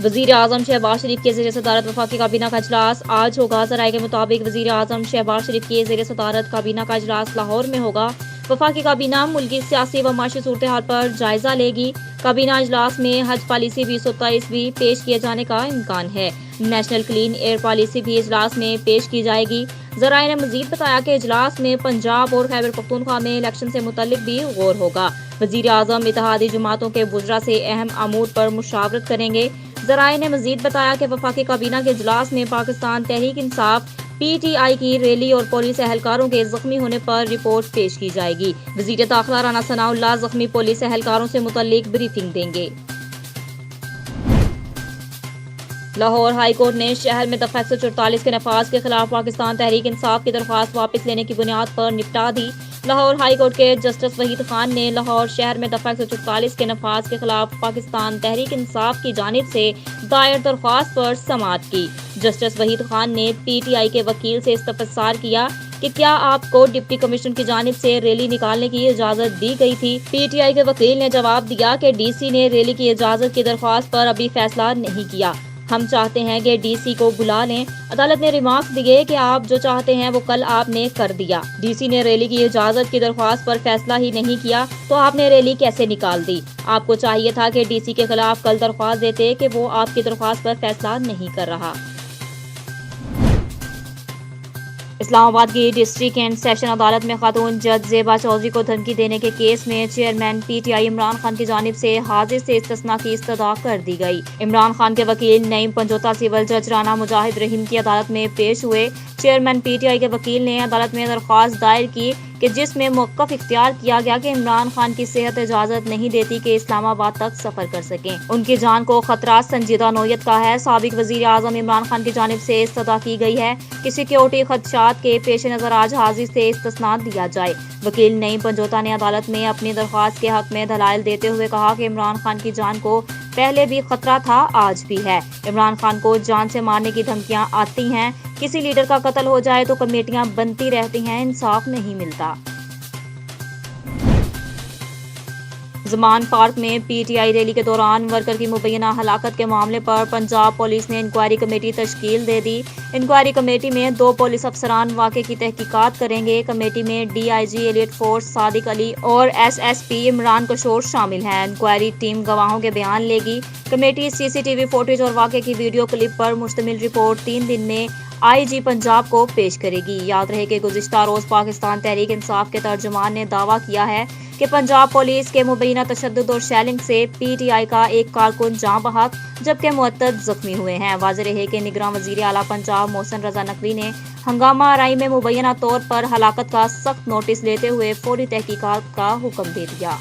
वज़ीर आज़म शहबाज शरीफ के ज़ेर सदारत वफाकी काबीना का इजलास आज होगा। ज़राए के मुताबिक वज़ीर आज़म शहबाज शरीफ के ज़ेर सदारत काबीना का इजलास लाहौर में होगा। वफाकी काबीना मुल्की सियासी व माशी सूरत हाल पर जायजा लेगी। काबीना इजलास में हज पॉलिसी 2027 भी पेश किए जाने का इम्कान है। नेशनल क्लीन एयर पॉलिसी भी इजलास में पेश की जाएगी। ज़राए ने मजीद बताया कि इजलास में पंजाब और खैबर पख्तूनख्वा में इलेक्शन से मुतल्लिक भी गौर होगा। वज़ीर आज़म इत्तेहादी जमातों के बुज़रा से अहम अमूर पर मुशावरत करेंगे। ज़राए ने मजीद बताया कि वफाकी काबीना के इजलास में पाकिस्तान तहरीक इंसाफ PTI की रैली और पुलिस एहलकारों के जख्मी होने पर रिपोर्ट पेश की जाएगी। वज़ीर दाखिला राना सनाउल्लाह जख्मी पुलिस एहलकारों से मुतल्लिक ब्रीफिंग देंगे। लाहौर हाई कोर्ट ने शहर में दफा 144 के नफाज के खिलाफ पाकिस्तान तहरीक इंसाफ की दरख्वास्त वापस लेने की बुनियाद पर निपटा दी। लाहौर हाई कोर्ट के जस्टिस वहीद खान ने लाहौर शहर में दफा 144 के नफाज के खिलाफ पाकिस्तान तहरीक इंसाफ की जानिब से दायर दरख्वास्त पर समाअत की। जस्टिस वहीद खान ने PTI के वकील से इस्तफसार किया कि क्या आपको डिप्टी कमिश्नर की जानिब से रैली निकालने की इजाजत दी गई थी। PTI के वकील ने जवाब दिया कि DC ने रैली की इजाजत की दरख्वास्त पर अभी फैसला नहीं किया। हम चाहते हैं कि DC को बुला लें। अदालत ने रिमार्क्स दिए कि आप जो चाहते हैं वो कल आपने कर दिया। DC ने रैली की इजाजत की दरख्वास्त पर फैसला ही नहीं किया तो आपने रैली कैसे निकाल दी। आपको चाहिए था कि DC के खिलाफ कल दरख्वास्त देते कि वो आपकी दरख्वास्त पर फैसला नहीं कर रहा। इस्लामाबाद की डिस्ट्रिक्ट एंड सेशन अदालत में खातून जज ज़ेबा चौधरी को धमकी देने के केस में चेयरमैन PTI इमरान खान की जानिब से हाजिर से इस्तिस्ना की इस्तदा कर दी गई। इमरान खान के वकील नईम पंजोता सिविल जज राना मुजाहिद रहीम की अदालत में पेश हुए। चेयरमैन PTI के वकील ने अदालत में दरख्वास्त दायर की कि जिसमें मौक़िफ़ इख्तियार किया गया कि इमरान खान की सेहत इजाज़त नहीं देती कि इस्लामाबाद तक सफ़र कर सकें। उनकी जान को खतरा संजीदा नौयत का है। साबिक वज़ीर आज़म इमरान खान की जानिब से इस्तदा की गई है कि सिक्योरिटी खदशात के पेश नज़र आज हाजिर से इस्तिस्ना दिया जाए। वकील नईम पंजोता ने अदालत में अपनी दरख्वास्त के हक में दलाइल देते हुए कहा कि इमरान खान की जान को पहले भी खतरा था, आज भी है। इमरान खान को जान से मारने की धमकियां आती हैं। किसी लीडर का कत्ल हो जाए तो कमेटियां बनती रहती हैं, इंसाफ नहीं मिलता। ज़मान पार्क में PTI रैली के दौरान वर्कर की मुबैना हलाकत के मामले पर पंजाब पुलिस ने इंक्वायरी कमेटी तश्कील दे दी। इंक्वायरी कमेटी में 2 पुलिस अफसरान वाक़े की तहकीकात करेंगे। कमेटी में DIG elite force Sadiq Ali और SSP इमरान कशोर शामिल हैं। इंक्वायरी टीम गवाहों के बयान लेगी। कमेटी CCTV फुटेज और वाक़े की वीडियो क्लिप पर मुश्तमिल रिपोर्ट 3 दिन में IG पंजाब को पेश करेगी। याद रहे कि गुज़िश्ता रोज़ पाकिस्तान तहरीक इंसाफ के तर्जुमान ने दावा किया है कि पंजाब पुलिस के मुबैना तशद्दुद और शेलिंग से PTI का एक कारकुन जाँ बहक जबकि मुअत्तद जख्मी हुए हैं। वाज़ेह रहे कि निगरान वज़ीर आला पंजाब मोहसिन रज़ा नकवी ने हंगामा आराई में मुबैना तौर पर हलाकत का सख्त नोटिस लेते हुए फौरी तहकीकात का हुक्म दे दिया।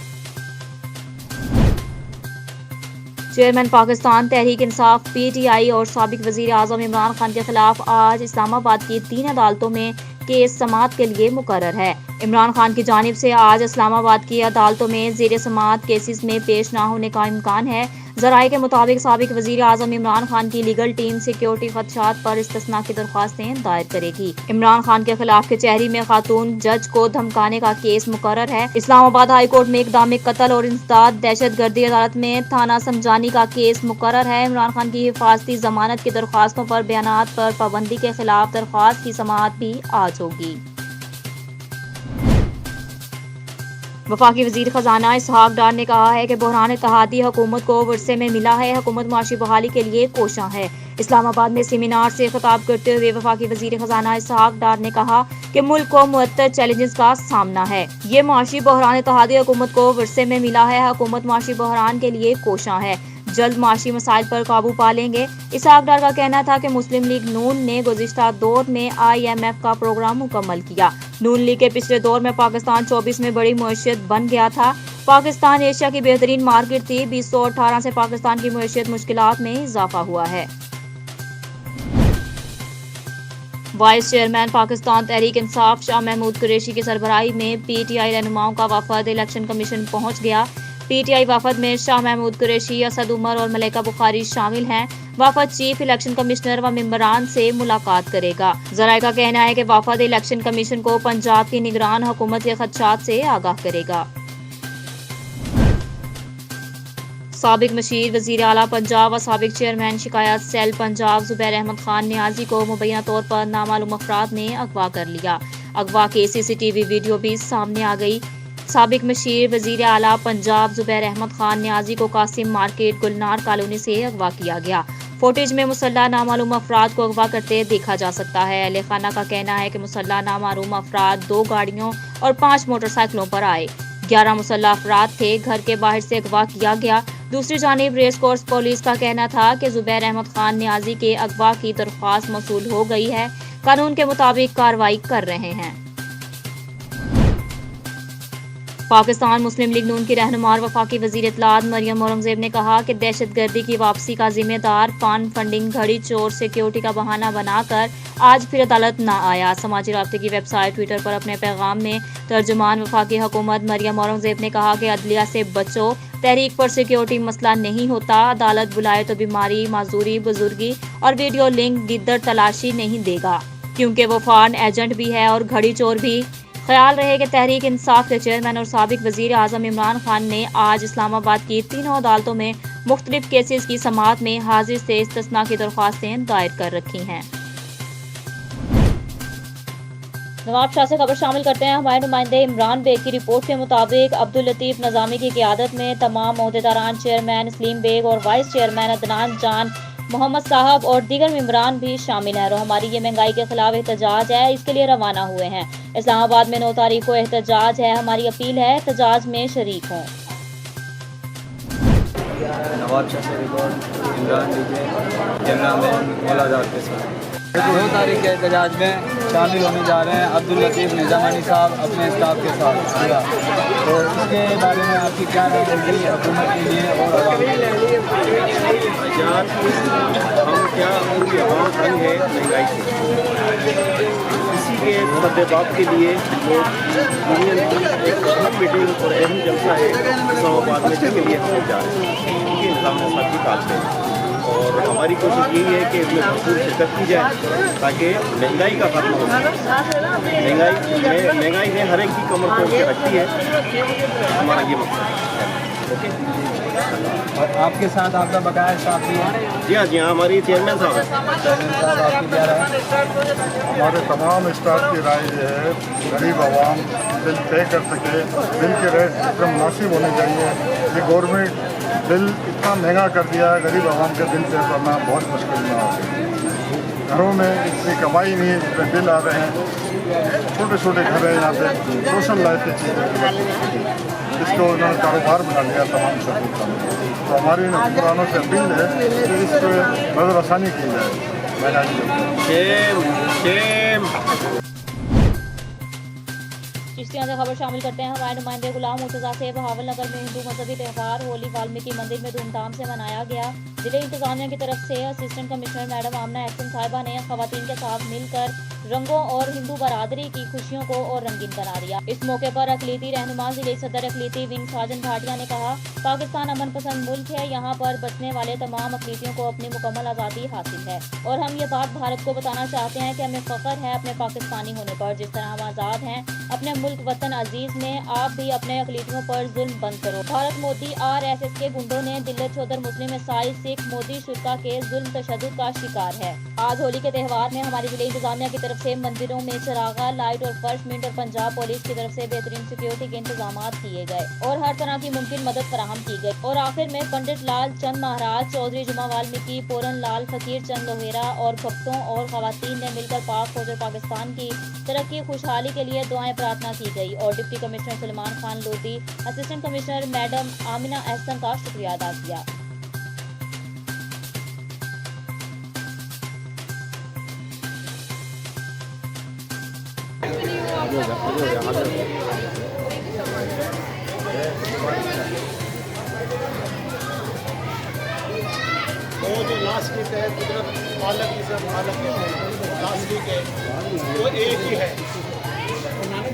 चेयरमैन पाकिस्तान तहरीक इंसाफ PTI और साबिक वज़ीर आज़म इमरान खान के खिलाफ आज इस्लामाबाद की 3 अदालतों में केस समाअत के लिए मुकर्रर है। इमरान खान की जानिब से आज इस्लामाबाद की अदालतों में ज़ेर समाअत केसेस में पेश न होने का इम्कान है। ज़राए के मुताबिक साबिक वज़ीर आज़म इमरान खान की लीगल टीम सिक्योरिटी खदशात पर इस्तिस्ना की दरख्वास्तें दायर करेगी। इमरान खान के खिलाफ कचहरी में खातून जज को धमकाने का केस मुकर्रर है। इस्लामाबाद हाई कोर्ट में इक़दाम कत्ल और इंसदाद दहशतगर्दी अदालत में थाना समझानी का केस मुकर्रर है। इमरान खान की हिफाजती जमानत की दरख्वास्तों पर बयानात पर पाबंदी के खिलाफ दरख्वास्त की समाअत भी आज होगी। वफाकी वज़ीर ख़जाना इसहाक डार ने कहा है कि बहरान इत्तेहादी हुकूमत को वर्से में मिला है। हुकूमत माशी बहाली के लिए कोशां है। इस्लामाबाद में सेमिनार से खिताब करते हुए वफाकी वज़ीर ख़जाना इसहाक डार ने कहा कि मुल्क को मुअत्तद चैलेंजेस का सामना है। ये माशी बहरान इत्तेहादी हुकूमत को वर्से में मिला है। हुकूमत माशी बहरान के लिए कोशां है। जल्द माशी मसाइल पर काबू पा लेंगे। इसहाक डार का कहना था कि मुस्लिम लीग नून ने गुज़िश्ता दौर में IMF का प्रोग्राम मुकम्मल किया। नून लीग के पिछले दौर में पाकिस्तान 24 में बड़ी मईशत बन गया था। पाकिस्तान एशिया की बेहतरीन मार्केट थी। 2018 से पाकिस्तान की मईशत मुश्किलात में इजाफा हुआ है। वाइस चेयरमैन पाकिस्तान तहरीक इंसाफ शाह महमूद कुरैशी की सरबराही में PTI रहनुमाओं का वफद इलेक्शन कमीशन पहुंच गया। PTI वफद में शाह महमूद कुरैशी, असद उमर और मलिका बुखारी शामिल हैं। वफद चीफ इलेक्शन कमिश्नर व मेंबरान से मुलाकात करेगा। ज़राए का कहना है कि वफद इलेक्शन कमीशन को पंजाब की निगरान हुकूमत के खदशात से आगाह करेगा। साबिक मशीर वज़ीर आला पंजाब व साबिक चेयरमैन शिकायत सेल पंजाब ज़ुबैर अहमद खान नियाजी को मुबैना तौर पर नामालूम अफराद ने अगवा कर लिया। अगवा की CCTV वीडियो भी सामने आ गई। साबिक मशीर वज़ीर आला पंजाब ज़ुबैर अहमद खान नियाजी को कासिम मार्केट गुलनार कॉलोनी से अगवा किया गया। फुटेज में मुसल्ला नामालूम अफराद को अगवा करते देखा जा सकता है। अहले खाना का कहना है कि मुसल्ला नामालूम अफराद 2 गाड़ियों और 5 मोटरसाइकिलों पर आए। 11 मुसल्ला अफराद थे। घर के बाहर से अगवा किया गया। दूसरी जानिब रेस कोर्स पुलिस का कहना था कि ज़ुबैर अहमद खान नियाजी के अगवा की दरख्वास्त मौसूल हो गई है। कानून के मुताबिक कार्रवाई कर रहे हैं। पाकिस्तान मुस्लिम लीग नून की रहनुमा और वफाकी वज़ीर इत्तलात मरियम औरंगज़ेब ने कहा कि दहशतगर्दी की वापसी का जिम्मेदार फंड फंडिंग घड़ी चोर सिक्योरिटी का बहाना बनाकर आज फिर अदालत न आया। समाजी राब्ते की वेबसाइट ट्विटर पर अपने पैगाम में तर्जुमान वफाकी हुकूमत मरियम औरंगज़ेब ने कहा कि अदलिया से बचो, तहरीक पर सिक्योरिटी मसला नहीं होता। अदालत बुलाए तो बीमारी, माजूरी, बुजुर्गी और वीडियो लिंक गिद्दड़ तलाशी नहीं देगा, क्योंकि वो फॉरेन एजेंट भी है और घड़ी चोर भी। ख्याल रहे कि तहरीक इंसाफ के चेयरमैन और साबिक वज़ीर आज़म इमरान खान ने आज इस्लामाबाद की तीनों अदालतों में मुख्तलिफ केसेस की समाअत में हाजिर से इस्तिस्ना की दरख्वास्तें दायर कर रखी हैं। नवाब शाह से खबर शामिल करते हैं। हमारे नुमाइंदे इमरान बेग की रिपोर्ट के मुताबिक अब्दुल लतीफ नज़ामी की क़ियादत में तमाम ओहदेदारान चेयरमैन सलीम बेग और वाइस चेयरमैन अदनान जान मोहम्मद साहब और दीगर मेंबरान भी शामिल हैं। और हमारी ये महंगाई के खिलाफ एहतजाज है, इसके लिए रवाना हुए हैं। इस्लामाबाद में 9 तारीख को एहतजाज है। हमारी अपील है एहतजाज में शरीक हों। नवाब शाह से रिपोर्ट इमरान लीजिए जमना में मुलाकात के साथ 2 तारीख के एहतजाज में शामिल होने जा रहे हैं अब्दुल लतीफ निज़ामानी साहब अपने स्टाफ के साथ। तो इसके बारे में आपकी क्या राय होगी हुकूमत के लिए और हम क्या उनकी आवाम तंग है महंगाई से, इसी के सद्देबाब के लिए जो यूनियन की एक अहम मीटिंग और अहम जलसा है इस्लामाबाद में, जिसके लिए हम जा रहे हैं उनके इंतजाम साथ की काल पे। और हमारी कोशिश यही है कि इसमें भरपूर शिरकत की जाए ताकि महंगाई का खत्म हो सके। महंगाई ने हर एक की कमर तोड़ के रखती है, हमारा ये मकसद है। ओके। और आपके साथ आपका बकाया स्टाफ भी है? जी हाँ, हमारी चेयरमैन साहब हैं। चेयरमैन साहब आपकी क्या राय? हमारे तमाम स्टाफ की राय ये है गरीब आवाम बिल पे कर सके, बिल के रेट एकदम मुनासिब होने चाहिए। ये गवर्नमेंट बिल इतना महंगा कर दिया है, गरीब आवाम के बिल पे करना बहुत मुश्किल में आ गया। घरों में इतनी कमाई नहीं है जितने बिल आ रहे हैं। छोटे छोटे घर हैं यहाँ पे, सोशल लाइफ की चीज़ें, इसको उन्होंने कारोबार बना लिया तमाम शहरों का। तो हमारी हुक्मरानों से अपील है कि इस पर नज़रअसानी की जाए महंगाई। चिश्तियां से खबर शामिल करते हैं। हमारे नुमाइंदे गुलाम मुर्तज़ा से बहावलनगर में हिंदू मजहबी त्यौहार होली वाल्मीकि मंदिर में धूमधाम से मनाया गया। जिले इंतजामिया की तरफ से असिस्टेंट कमिश्नर मैडम आमना एहसन साहिबा ने खवातीन के साथ मिलकर रंगों और हिंदू बरादरी की खुशियों को और रंगीन बना दिया। इस मौके पर अकलीती रहनुमा जिले सदर अकलीती विंग साजन भाटिया ने कहा, पाकिस्तान अमन पसंद मुल्क है, यहाँ पर बचने वाले तमाम अकलीतियों को अपनी मुकम्मल आज़ादी हासिल है और हम ये बात भारत को बताना चाहते हैं कि हमें फ़ख्र है अपने पाकिस्तानी होने पर। जिस तरह हम आज़ाद हैं अपने मुल्क वतन अजीज में, आप भी अपने अकलीतियों पर जुल्म बंद करो। भारत मोदी RSS के गुंडों ने दिल्लत चौधर मुस्लिम ईसाई सिख मोदी शुरा के जुल्म तशद्दुद का शिकार है। आज होली के त्यौहार में हमारी जिले इंतजामिया की तरफ से मंदिरों में चरागा, लाइट और फर्श मिनट और पंजाब पुलिस की तरफ से बेहतरीन सिक्योरिटी के इंतजाम किए गए और हर तरह की मुमकिन मदद फराहम की गई। और आखिर में पंडित लाल चंद महाराज, चौधरी जुमा वाल्मीकि, पूरन लाल फकीर चंद लोहेरा और भक्तों और खवातीन ने मिलकर पाक फौज और पाकिस्तान की तरक्की खुशहाली के लिए दुआएं प्रार्थना की गई और deputy commissioner Salman Khan Lodhi, assistant commissioner madam Amina Ahsan का शुक्रिया अदा किया। वो जो लास्ट वीक है कुदरत मालक की सब मालक लास्ट वीक है वो एक ही है,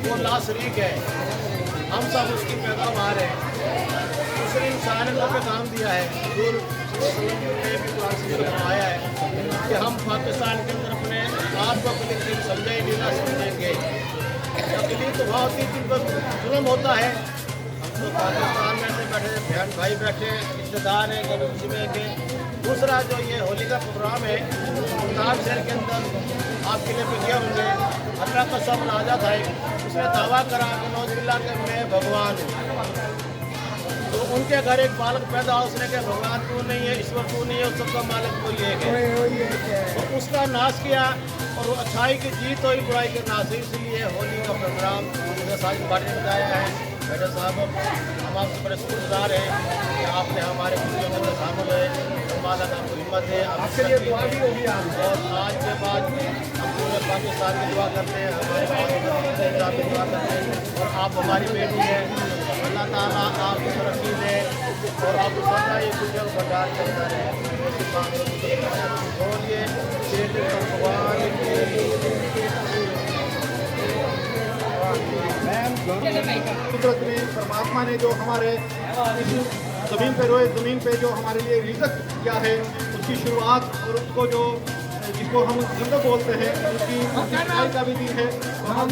वो लास्ट वीक है। हम सब उसकी पैदावार है। दूसरे इंसान ने पे काम दिया है, आया है कि हम पाकिस्तान के अंदर अपने आप को अपनी समझे नहीं ना समझेंगे। तकलीफ तो वहाँ होती है जिन पर जुल्म होता है। हम तो पाकिस्तान में बैठे, बहन भाई बैठे, रिश्तेदार हैं कभी खुशी में के। दूसरा जो ये होली का प्रोग्राम है मुल्तान शहर के अंदर आपके लिए भी किए होंगे। अल्लाह का सब राजा था, उसने दावा करा कि नौजुबिल्ला के मैं भगवान हूँ। तो उनके घर एक बालक पैदा हो, उसने कहा भगवान तू नहीं है, ईश्वर तू नहीं है, सबका मालिक कोई एक है। तो उसका नाश किया और वो अच्छाई की जीत हुई, बुराई के नाश हुई। इसलिए होली का प्रोग्राम हमने सारी पार्टी ने बताया है। मैडम साहब हम आपसे बड़े शुक्रगुजार हैं कि आपने हमारे खुशियों के अंदर शामिल हुए। माला का आपको हिम्मत है, आपके लिए दुआ भी होगी। और आज के बाद हम पूरे पाकिस्तान की दुआ करते हैं, हमारे पाकिस्तान की दुआ करते हैं। और आप हमारी बेटी हैं, अल्लाह ताला आपको तरक्की दे और आपको सदा ये गुजर बर्दार करता रहे। बोलिए भगवान कुदरत में परमात्मा ने जो हमारे इस ज़मीन पे रोए, ज़मीन पे जो हमारे लिए रिज़्क़ किया है, उसकी शुरुआत और उसको जो जिसको हम जिंदा बोलते हैं, उसकी सिखाई का भी दिन है। हम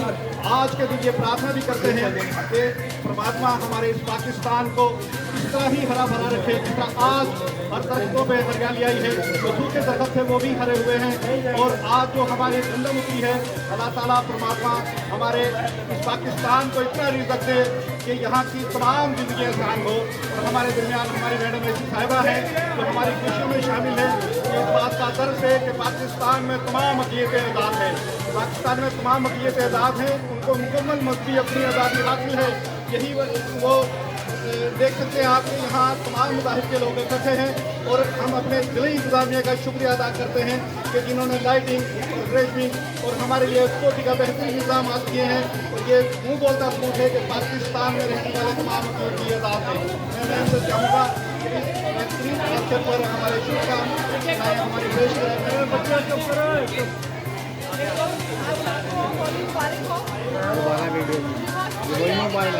आज के दिन ये प्रार्थना भी करते हैं कि परमात्मा हमारे इस पाकिस्तान को इस तरह ही हरा भरा रखे, जिस तरह आज हर दरख्तों पे हरियाली आई है, जो सूखे दरख्त है वो भी हरे हुए हैं। और आज जो हमारे गंदम उतरी है, अल्लाह ताला परमात्मा हमारे इस पाकिस्तान को इतना रिज़्क़ दे कि यहाँ की तमाम ज़िंदगी आसान हो। और हमारे दरमियान हमारी मैडम ऐसी साहिबा है जो हमारी खुशियों में शामिल है। इस बात का दर्ज है कि पाकिस्तान में तमाम अक़ीदतें आज़ाद हैं, पाकिस्तान में तमाम अक़ीदतें आज़ाद हैं, उनको मुकम्मल मज़हबी अपनी आज़ादी हासिल है। यही वो देख सकते हैं आप कि यहाँ तमाम मज़ाहिब के लोग इकट्ठे हैं। और हम अपने ज़िले इंतज़ामिया का शुक्रिया अदा करते हैं कि जिन्होंने लाइटिंग और ड्रेसिंग और हमारे लिए सिक्योरिटी का बेहतरीन इंतजाम किए हैं। और ये मुँह बोलता सबूत है कि पाकिस्तान में रहने वाले तमाम अक़ीदती आज़ाद हैं। मैं इनसे चाहूँगा कि इस बेहतरीन अवसर पर हमारे शुभकामनाएँ हमारी पेश करें। बच्चे चुप करो, मोबाइल